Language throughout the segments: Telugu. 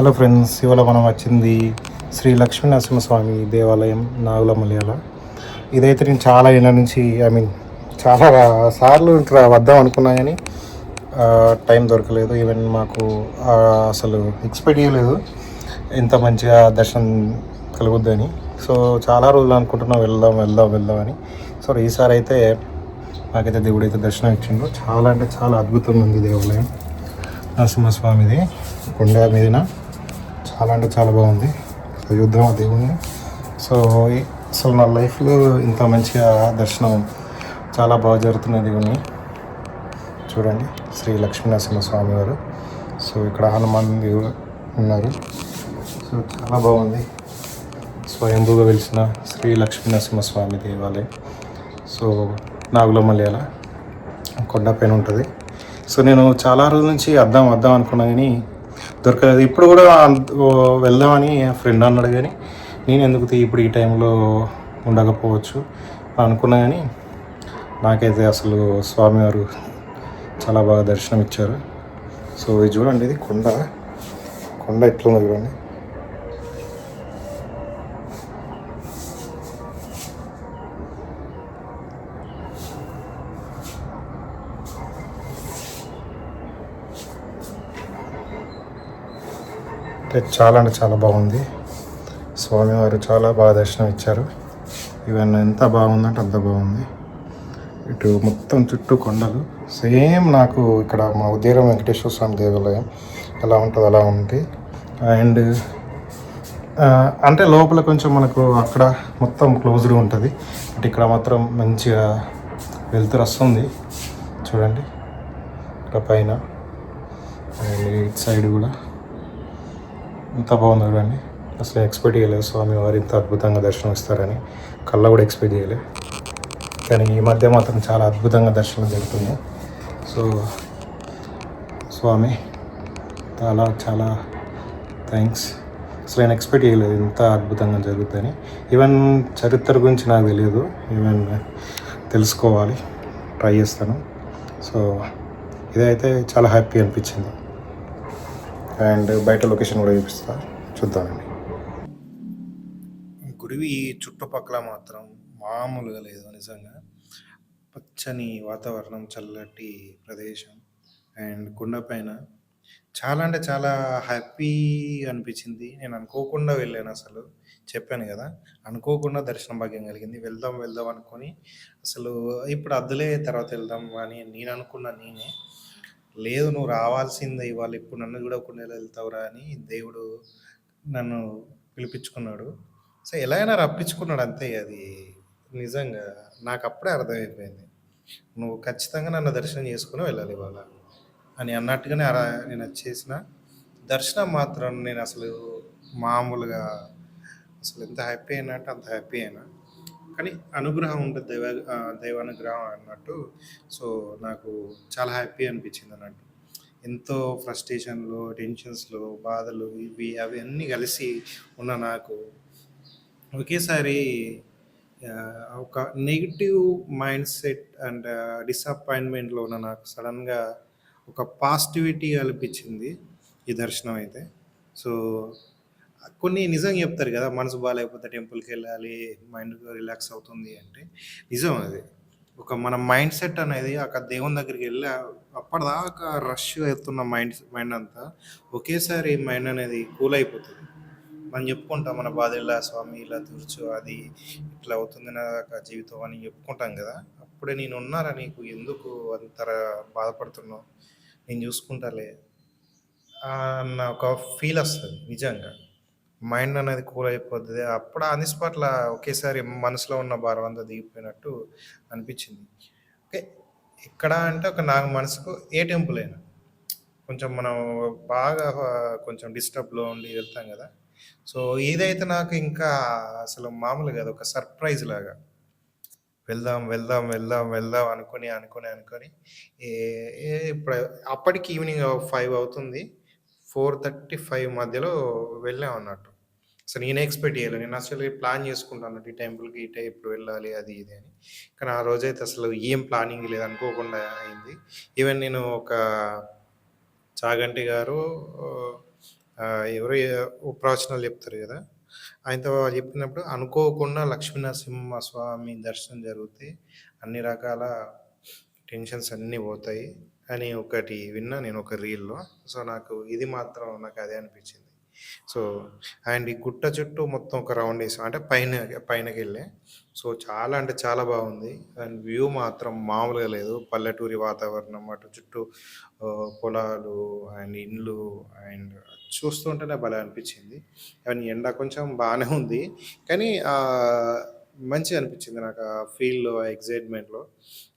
హలో ఫ్రెండ్స్, ఇవాళ మనం వచ్చింది శ్రీ లక్ష్మీ నరసింహస్వామి దేవాలయం నాగులమలయాల. ఇదైతే నేను చాలా ఏళ్ళ నుంచి చాలా సార్లు ఇక్కడ వద్దాం అనుకున్నా కానీ టైం దొరకలేదు. ఈవెన్ మాకు అసలు ఎక్స్పెక్ట్ చేయలేదు ఇంత మంచిగా దర్శనం కలుగుద్దని. సో చాలా రోజులు అనుకుంటున్నాం వెళ్దాం వెళ్దాం వెళ్దాం అని. సో ఈసారి అయితే నాకైతే దేవుడు అయితే దర్శనం ఇచ్చిండు. చాలా అంటే చాలా అద్భుతంగా ఉంది దేవాలయం నరసింహస్వామిది. కొండ మీదన చాలా అంటే చాలా బాగుంది. సో చూద్దాం ఆ దేవుణ్ణి. సో అసలు నా లైఫ్లో ఇంత మంచిగా దర్శనం చాలా బాగా జరుగుతున్న దేవుని చూడండి, శ్రీ లక్ష్మీ నరసింహస్వామి వారు. సో ఇక్కడ హనుమాన్ దేవుడు ఉన్నారు. సో చాలా బాగుంది. స్వయంభూగా వెలిసిన శ్రీ లక్ష్మీ నరసింహస్వామి దేవాలయం. సో నాగులమలయాల కొండపైన ఉంటుంది. సో నేను చాలా రోజుల నుంచి వద్దాం వద్దాం అనుకున్నా కానీ దొరకలేదు. ఇప్పుడు కూడా వెళ్దామని ఫ్రెండ్ అన్నాడు కానీ నేను ఎందుకు ఇప్పుడు ఈ టైంలో ఉండకపోవచ్చు అనుకున్నా కానీ నాకైతే అసలు స్వామివారు చాలా బాగా దర్శనం ఇచ్చారు. సో ఇది చూడండి, ఇది కొండ కొండ ఎట్లుంది చూడండి. చాలా అంటే చాలా బాగుంది. స్వామివారు చాలా బాగా దర్శనం ఇచ్చారు. ఈవెన్ ఎంత బాగుందంటే అంత బాగుంది. ఇటు మొత్తం చుట్టూ కొండలు, సేమ్ నాకు ఇక్కడ మా ఉదయరం వెంకటేశ్వర స్వామి దేవాలయం ఎలా ఉంటుంది అలా ఉంది. అండ్ అంటే లోపల కొంచెం మనకు అక్కడ మొత్తం క్లోజ్డ్ ఉంటుంది, బట్ ఇక్కడ మాత్రం మంచిగా వెళ్తురు వస్తుంది చూడండి. ఇక్కడ పైన అండ్ ఇటు సైడ్ కూడా ఎంత బాగుంది చూడండి. అసలు ఎక్స్పెక్ట్ చేయలేదు స్వామివారు ఇంత అద్భుతంగా దర్శనం ఇస్తారని. కళ్ళ కూడా ఎక్స్పెక్ట్ చేయలేదు, కానీ ఈ మధ్య మాత్రం చాలా అద్భుతంగా దర్శనం జరుగుతుంది. సో స్వామి చాలా చాలా థ్యాంక్స్. అసలు నేను ఎక్స్పెక్ట్ చేయలేదు ఇంత అద్భుతంగా జరుగుతుందని. ఈవెన్ చరిత్ర గురించి నాకు తెలియదు, ఈవెన్ తెలుసుకోవాలి, ట్రై చేస్తాను. సో ఇదైతే చాలా హ్యాపీ అనిపించింది. అండ్ బయట లొకేషన్ కూడా చూపిస్తా, చూద్దామండి. గుడివి చుట్టుపక్కల మాత్రం మామూలుగా లేదు నిజంగా. పచ్చని వాతావరణం, చల్లటి ప్రదేశం అండ్ కొండపైన చాలా అంటే చాలా హ్యాపీ అనిపించింది. నేను అనుకోకుండా వెళ్ళాను. అసలు చెప్పాను కదా, అనుకోకుండా దర్శనం భాగ్యం కలిగింది. వెళ్దాం వెళ్దాం అనుకొని అసలు ఇప్పుడు అద్దులే తర్వాత వెళ్దాం అని నేను అనుకున్నా. నేనే లేదు, నువ్వు రావాల్సిందే ఇవాళ, ఇప్పుడు నన్ను చూడకుండా ఎలా వెళ్తావురా అని దేవుడు నన్ను పిలిపించుకున్నాడు. సో ఎలా అయినా రప్పించుకున్నాడు అంతే. అది నిజంగా నాకు అప్పుడే అర్థమైపోయింది, నువ్వు ఖచ్చితంగా నన్ను దర్శనం చేసుకుని వెళ్ళాలి ఇవాళ అని అన్నట్టుగానే నేను వచ్చేసిన. దర్శనం మాత్రం నేను అసలు మామూలుగా అసలు ఎంత హ్యాపీ అయినా అంటే అంత హ్యాపీ అయినా. కానీ అనుగ్రహం ఉంటుంది, దైవానుగ్రహం అన్నట్టు. సో నాకు చాలా హ్యాపీ అనిపించింది అన్నట్టు. ఎంతో ఫ్రస్ట్రేషన్లో, టెన్షన్స్లో, బాధలు ఇవి అవి అన్నీ కలిసి ఉన్న నాకు ఒకేసారి ఒక నెగిటివ్ మైండ్ సెట్ అండ్ డిసప్పాయింట్మెంట్లో ఉన్న నాకు సడన్గా ఒక పాజిటివిటీ కల్పించింది ఈ దర్శనం అయితే. సో కొన్ని నిజంగా చెప్తారు కదా, మనసు బాగాలేకపోతే టెంపుల్కి వెళ్ళాలి, మైండ్ రిలాక్స్ అవుతుంది అంటే నిజం అది. ఒక మన మైండ్ సెట్ అనేది అక్కడ దేవుని దగ్గరికి వెళ్ళి అప్పటిదాకా రష్ అవుతున్న మైండ్ అంతా ఒకేసారి మైండ్ అనేది కూల్ అయిపోతుంది. మనం చెప్పుకుంటాం మన బాధ ఇలా స్వామి ఇలా తీర్చు, అది ఇట్లా అవుతుంది నా జీవితం అని చెప్పుకుంటాం కదా. అప్పుడే నేను ఉన్నారా, నీకు ఎందుకు అంత బాధపడుతున్నావు, నేను చూసుకుంటాలే అన్న ఒక ఫీల్ వస్తుంది నిజంగా. మైండ్ అనేది కూల్ అయిపోతుంది. అప్పుడు ఆన్ ది స్పాట్‌ల ఒకేసారి మనసులో ఉన్న భారం అంతా దిగిపోయినట్టు అనిపించింది. ఓకే. ఎక్కడ అంటే ఒక నాకు మనసుకు ఏ టెంపుల్ అయినా కొంచెం మనం బాగా కొంచెం డిస్టర్బ్‌లో ఉండి వెళ్తాం కదా. సో ఇదైతే నాకు ఇంకా అసలు మామూలు కాదు, ఒక సర్ప్రైజ్ లాగా. వెళ్దాం, వెళ్దాం, వెళ్దాం, వెళ్దాం అనుకోని, అనుకోని, అనుకోని ఏ ఏ ఇప్పుడు అప్పటికి ఈవినింగ్ 5 అవుతుంది. 4:35 మధ్యలో వెళ్ళామన్నట్టు. అసలు నేనే ఎక్స్‌పెక్ట్ చేయలే. నేను అసలు ప్లాన్ చేసుకుంటాను ఈ టెంపుల్‌కి ఇప్పుడు వెళ్ళాలి అది ఇది అని. కానీ ఆ రోజైతే అసలు ఏం ప్లానింగ్ లేదు, అనుకోకుండా అయింది. ఈవెన్ నేను ఒక చాగంటి గారు ఎవరో ప్రవచనాలు చెప్తారు గదా! ఆయనతో చెప్పినప్పుడు అనుకోకుండా లక్ష్మీ నరసింహస్వామి దర్శనం జరిగితే అన్ని రకాల టెన్షన్స్ అన్నీ పోతాయి అని ఒకటి విన్నా నేను ఒక రీల్‌లో. సో, నాకు ఇది మాత్రం నాకు అదే అనిపించింది. సో, అండ్ ఈ గుట్ట చుట్టూ మొత్తం ఒక రౌండ్ ఏసాం. అంటే పైనకెళ్ళే. సో, చాలా అంటే చాలా బాగుంది. అండ్ వ్యూ మాత్రం మామూలుగా లేదు. పల్లెటూరి వాతావరణం అటు చుట్టూ పొలాలు అండ్ ఇండ్లు అండ్ చూస్తుంటేనే భలే అనిపించింది. అండ్ ఎండ కొంచెం బానే ఉంది. కానీ మంచిగా అనిపించింది నాకు ఆ ఫీల్‌లో, ఆ ఎక్సైట్‌మెంట్‌లో.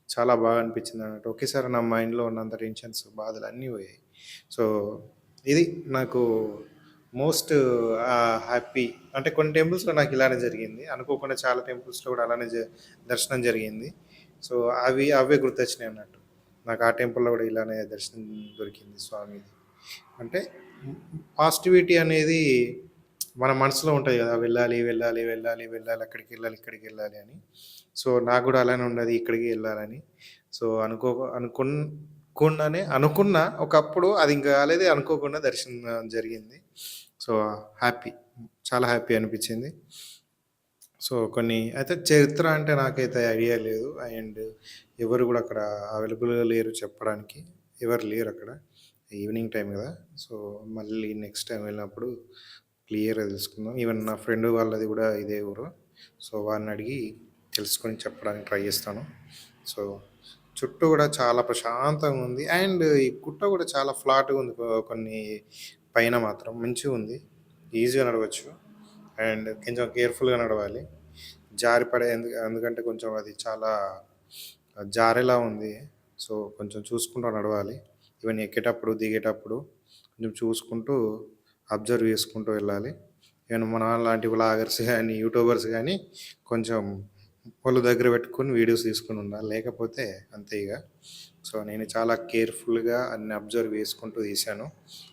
చాలా బాగా అనిపించిందన్నట్టు. ఒకేసారి నా మైండ్‌లో ఉన్నంత టెన్షన్స్, బాధలు అన్నీ పోయాయి. సో, ఇది నాకు మోస్ట్ హ్యాపీ. అంటే కొన్ని టెంపుల్స్‌లో నాకు ఇలానే జరిగింది. అనుకోకుండా చాలా టెంపుల్స్‌లో కూడా అలానే దర్శనం జరిగింది. సో, అవే గుర్తొచ్చినాయి అన్నట్టు. నాకు ఆ టెంపుల్‌లో కూడా ఇలానే దర్శనం దొరికింది స్వామిది. అంటే పాజిటివిటీ అనేది మన మనసులో ఉంటది గదా! వెళ్ళాలి, వెళ్ళాలి, వెళ్ళాలి, వెళ్ళాలి, అక్కడికెళ్ళాలి, ఇక్కడికెళ్ళాలి అని. సో, నాకు గూడా అలానే ఉన్నది ఇక్కడికి ఎళ్ళాలని. సో, అనుకోకుండానే అనుకున్నా ఒకప్పుడు అది ఇంక కాలేదు అనుకోకుండా దర్శనం జరిగింది. So, happy. చాలా హ్యాపీ అనిపిచ్చింది. సో, కొన్ని అయితే చరిత్ర అంటే నాకైతే ఐడియా లేదు. అండ్ ఎవరు గూడా అక్కడ అవైలబుల్‌గా లేరు చెప్పడానికి. ఎవరు లేరక్కడ. ఈవినింగ్ టైమ్ గదా! సో, మళ్ళీ నెక్స్ట్ టైమ్ వెళ్ళినప్పుడు క్లియర్‌గా తెలుసుకుందాం. ఈవెన్ నా ఫ్రెండ్ వాళ్ళది గూడా ఇదే ఊరు. సో, వాడినడిగి తెలుసుకొని చెప్పడానికి ట్రై జేస్తాను. సో, చుట్టూ గూడా చాలా ప్రశాంతంగుంది. అండ్ ఈ గుట్ట గూడా చాలా ఫ్లాట్‌గుంది. కొన్ని పైన మాత్రం మంచిగుంది. ఈజీగా నడవచ్చు. అండ్ కొంచెం కేర్‌ఫుల్‌గా నడవాలి. జారిపడే ఎందుకంటే కొంచెం అది చాలా జారేలా ఉంది. సో, కొంచెం చూసుకుంటూ నడవాలి. ఈవెన్ ఎక్కేటప్పుడు, దిగేటప్పుడు కొంచెం చూసుకుంటూ, అబ్జర్వ్ చేసుకుంటూ వెళ్ళాలి. ఈవెన్ మన లాంటి వ్లాగర్స్ గానీ, యూట్యూబర్స్ గానీ కొంచెం ఒళ్ళు దగ్గర పెట్టుకొని వీడియోస్ తీసుకొని ఉండాలి. లేకపోతే అంతే ఇగ. సో, నేను చాలా కేర్‌ఫుల్‌గా అన్ని అబ్జర్వ్ చేసుకుంటూ తీశాను.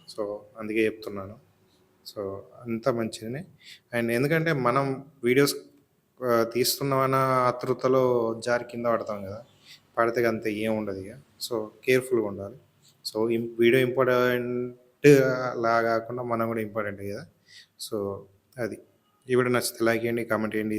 సో, అందుకే చెప్తున్నాను. సో, అంతా మంచిగానే. అండ్ ఎందుకంటే మనం వీడియోస్ తీస్తున్నామన్న ఆతృతలో జారి కింద పడతాం గదా! పడితే అంతే ఏముండదిగ. సో, కేర్‌ఫుల్‌గా ఉండాలి. సో, వీడియో ఇంపార్టెంట్ లా గాకుండా మనం గూడా ఇంపార్టెంటే గదా! సో, అది. ఈ వీడియో నచ్చితే లైక్ చేయండి, కామెంట్ చేయండి.